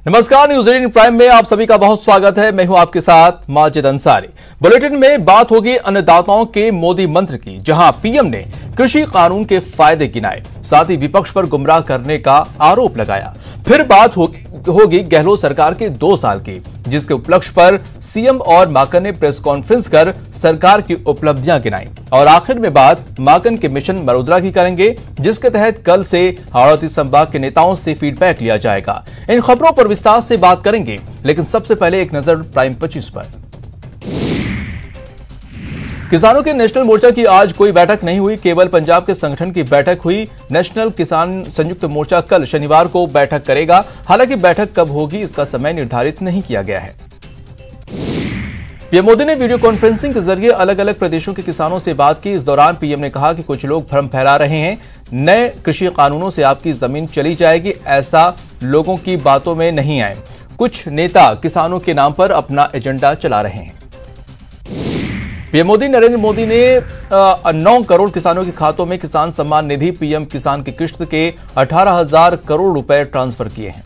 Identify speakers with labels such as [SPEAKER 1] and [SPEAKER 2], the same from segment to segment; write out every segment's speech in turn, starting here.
[SPEAKER 1] नमस्कार, news 18 prime में आप सभी का बहुत स्वागत है। मैं हूं आपके साथ माजिद अंसारी। बुलेटिन में बात होगी अन्नदाताओं के मोदी मंत्र की, जहां पीएम ने कृषि कानून के फायदे गिनाए, साथ ही विपक्ष पर गुमराह करने का आरोप लगाया। फिर बात होगी गहलोत सरकार के 2 साल की, जिसके उपलक्ष्य पर सीएम और माकन ने प्रेस कॉन्फ्रेंस कर सरकार की उपलब्धियां गिनाई। और आखिर में बात माकन के मिशन मरोदरा की करेंगे, जिसके तहत कल से हाड़ौती संभाग के नेताओं से फीडबैक लिया जाएगा। इन खबरों पर विस्तार से बात करेंगे, लेकिन सबसे पहले एक नजर प्राइम 25 पर। किसानों के नेशनल मोर्चा की आज कोई बैठक नहीं हुई, केवल पंजाब के संगठन की बैठक हुई। नेशनल किसान संयुक्त मोर्चा कल शनिवार को बैठक करेगा। हालांकि बैठक कब होगी, इसका समय निर्धारित नहीं किया गया है। पीएम मोदी ने वीडियो कॉन्फ्रेंसिंग के जरिए अलग अलग प्रदेशों के किसानों से बात की। इस दौरान पीएम ने कहा कि कुछ लोग भ्रम फैला रहे हैं, नए कृषि कानूनों से आपकी जमीन चली जाएगी, ऐसा लोगों की बातों में नहीं आए। कुछ नेता किसानों के नाम पर अपना एजेंडा चला रहे हैं। पीएम मोदी नरेंद्र मोदी ने 9 करोड़ किसानों के खातों में किसान सम्मान निधि पीएम किसान की किश्त के 18,000 करोड़ रुपए ट्रांसफर किए हैं।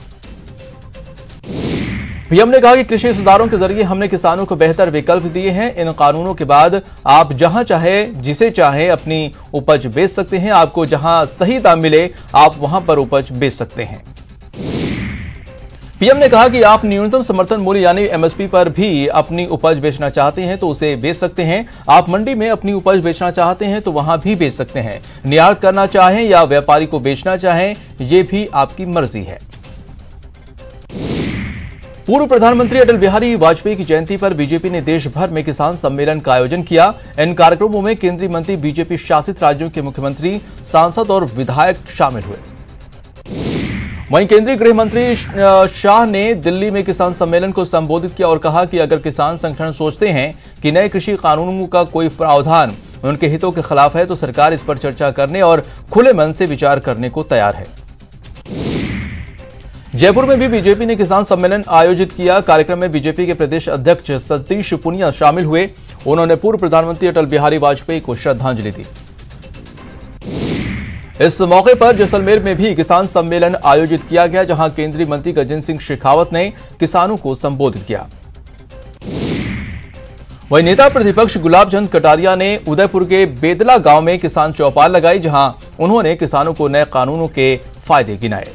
[SPEAKER 1] पीएम ने कहा कि कृषि सुधारों के जरिए हमने किसानों को बेहतर विकल्प दिए हैं। इन कानूनों के बाद आप जहां चाहे जिसे चाहे अपनी उपज बेच सकते हैं। आपको जहां सही दाम मिले आप वहां पर उपज बेच सकते हैं। पीएम ने कहा कि आप न्यूनतम समर्थन मूल्य यानी एमएसपी पर भी अपनी उपज बेचना चाहते हैं तो उसे बेच सकते हैं। आप मंडी में अपनी उपज बेचना चाहते हैं तो वहां भी बेच सकते हैं। निर्यात करना चाहें या व्यापारी को बेचना चाहें, यह भी आपकी मर्जी है। पूर्व प्रधानमंत्री अटल बिहारी वाजपेयी की जयंती पर बीजेपी ने देश भर में किसान सम्मेलन का आयोजन किया। इन कार्यक्रमों में केंद्रीय मंत्री, बीजेपी शासित राज्यों के मुख्यमंत्री, सांसद और विधायक शामिल हुए। वहीं केंद्रीय गृह मंत्री शाह ने दिल्ली में किसान सम्मेलन को संबोधित किया और कहा कि अगर किसान संगठन सोचते हैं कि नए कृषि कानूनों का कोई प्रावधान उनके हितों के खिलाफ है तो सरकार इस पर चर्चा करने और खुले मन से विचार करने को तैयार है। जयपुर में भी बीजेपी ने किसान सम्मेलन आयोजित किया। कार्यक्रम में बीजेपी के प्रदेश अध्यक्ष सतीश पुनिया शामिल हुए। उन्होंने पूर्व प्रधानमंत्री अटल बिहारी वाजपेयी को श्रद्धांजलि दी। इस मौके पर जैसलमेर में भी किसान सम्मेलन आयोजित किया गया, जहां केंद्रीय मंत्री गजेंद्र सिंह शेखावत ने किसानों को संबोधित किया। वहीं नेता प्रतिपक्ष गुलाब चंद कटारिया ने उदयपुर के बेदला गांव में किसान चौपाल लगाई, जहां उन्होंने किसानों को नए कानूनों के फायदे गिनाए।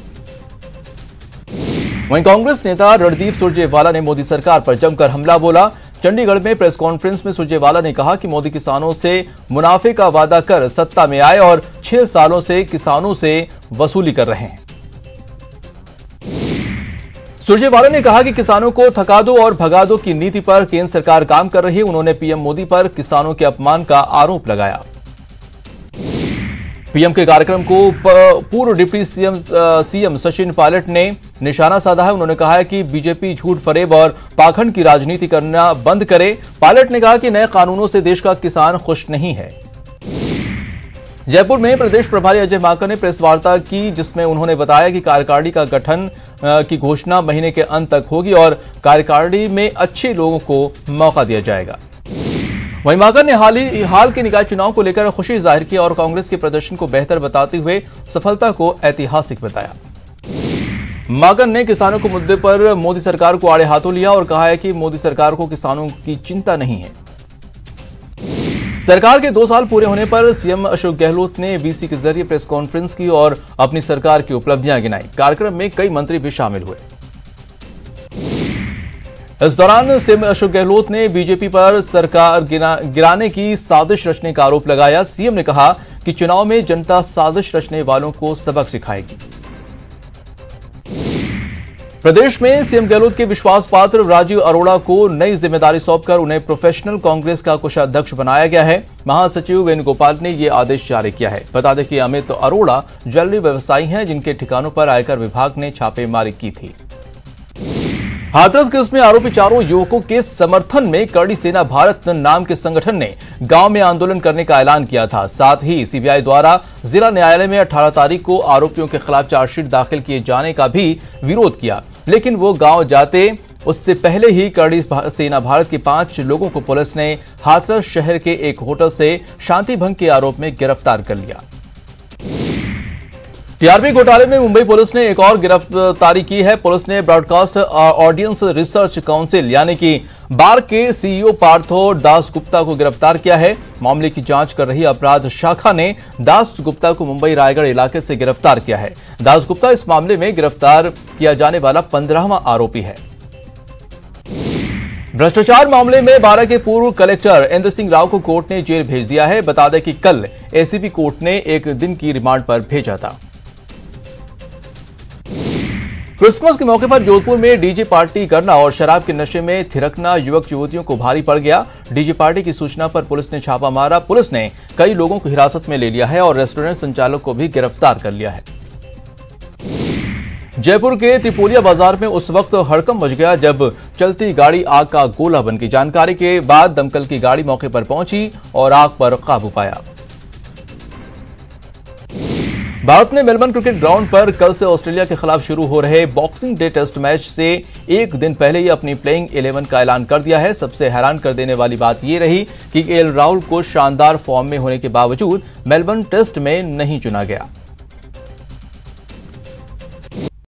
[SPEAKER 1] वहीं कांग्रेस नेता रणदीप सुरजेवाला ने मोदी सरकार पर जमकर हमला बोला। चंडीगढ़ में प्रेस कॉन्फ्रेंस में सुरजेवाला ने कहा कि मोदी किसानों से मुनाफे का वादा कर सत्ता में आए और 6 सालों से किसानों से वसूली कर रहे हैं। सुरजेवाला ने कहा कि किसानों को थका दो और भगा दो की नीति पर केंद्र सरकार काम कर रही है। उन्होंने पीएम मोदी पर किसानों के अपमान का आरोप लगाया। पीएम के कार्यक्रम को पूर्व डिप्टी सीएम सचिन पायलट ने निशाना साधा है। उन्होंने कहा है कि बीजेपी झूठ फरेब और पाखंड की राजनीति करना बंद करे। पायलट ने कहा कि नए कानूनों से देश का किसान खुश नहीं है। जयपुर में प्रदेश प्रभारी अजय माकन ने प्रेस वार्ता की, जिसमें उन्होंने बताया कि कार्यकारिणी का गठन की घोषणा महीने के अंत तक होगी और कार्यकारिणी में अच्छे लोगों को मौका दिया जाएगा। वहीं माकन ने हाल के निकाय चुनाव को लेकर खुशी जाहिर की और कांग्रेस के प्रदर्शन को बेहतर बताते हुए सफलता को ऐतिहासिक बताया। माकन ने किसानों को मुद्दे पर मोदी सरकार को आड़े हाथों लिया और कहा है कि मोदी सरकार को किसानों की चिंता नहीं है। सरकार के 2 साल पूरे होने पर सीएम अशोक गहलोत ने वीसी के जरिए प्रेस कॉन्फ्रेंस की और अपनी सरकार की उपलब्धियां गिनाई। कार्यक्रम में कई मंत्री भी शामिल हुए। इस दौरान सीएम अशोक गहलोत ने बीजेपी पर सरकार गिराने की साजिश रचने का आरोप लगाया। सीएम ने कहा कि चुनाव में जनता साजिश रचने वालों को सबक सिखाएगी। प्रदेश में सीएम गहलोत के विश्वास पात्र राजीव अरोड़ा को नई जिम्मेदारी सौंपकर उन्हें प्रोफेशनल कांग्रेस का कोषाध्यक्ष बनाया गया है। महासचिव वेणुगोपाल ने यह आदेश जारी किया है। बता दें कि अमित अरोड़ा ज्वेलरी व्यवसायी हैं, जिनके ठिकानों पर आयकर विभाग ने छापेमारी की थी। हाथरस केस में आरोपी चारों युवकों के समर्थन में करड़ी सेना भारत नाम के संगठन ने गांव में आंदोलन करने का ऐलान किया था। साथ ही सीबीआई द्वारा जिला न्यायालय में 18 तारीख को आरोपियों के खिलाफ चार्जशीट दाखिल किए जाने का भी विरोध किया, लेकिन वो गांव जाते उससे पहले ही करड़ी सेना भारत के 5 लोगों को पुलिस ने हाथरस शहर के एक होटल से शांति भंग के आरोप में गिरफ्तार कर लिया। टीआरपी घोटाले में मुंबई पुलिस ने एक और गिरफ्तारी की है। पुलिस ने ब्रॉडकास्ट ऑडियंस रिसर्च काउंसिल यानी कि बार के सीईओ पार्थो दास गुप्ता को गिरफ्तार किया है। मामले की जांच कर रही अपराध शाखा ने दास गुप्ता को मुंबई रायगढ़ इलाके से गिरफ्तार किया है। दास गुप्ता इस मामले में गिरफ्तार किया जाने वाला 15वां आरोपी है। भ्रष्टाचार मामले में बारा के पूर्व कलेक्टर इंद्र सिंह राव को कोर्ट ने जेल भेज दिया है। बता दें कि कल एसीबी कोर्ट ने एक दिन की रिमांड पर भेजा था। क्रिसमस के मौके पर जोधपुर में डीजे पार्टी करना और शराब के नशे में थिरकना युवक युवतियों को भारी पड़ गया। डीजे पार्टी की सूचना पर पुलिस ने छापा मारा। पुलिस ने कई लोगों को हिरासत में ले लिया है और रेस्टोरेंट संचालक को भी गिरफ्तार कर लिया है। जयपुर के त्रिपोलिया बाजार में उस वक्त हड़कंप मच गया जब चलती गाड़ी आग का गोला बन गई। जानकारी के बाद दमकल की गाड़ी मौके पर पहुंची और आग पर काबू पाया। भारत ने मेलबर्न क्रिकेट ग्राउंड पर कल से ऑस्ट्रेलिया के खिलाफ शुरू हो रहे बॉक्सिंग डे टेस्ट मैच से एक दिन पहले ही अपनी प्लेइंग 11 का ऐलान कर दिया है। सबसे हैरान कर देने वाली बात यह रही कि केएल राहुल को शानदार फॉर्म में होने के बावजूद मेलबर्न टेस्ट में नहीं चुना गया।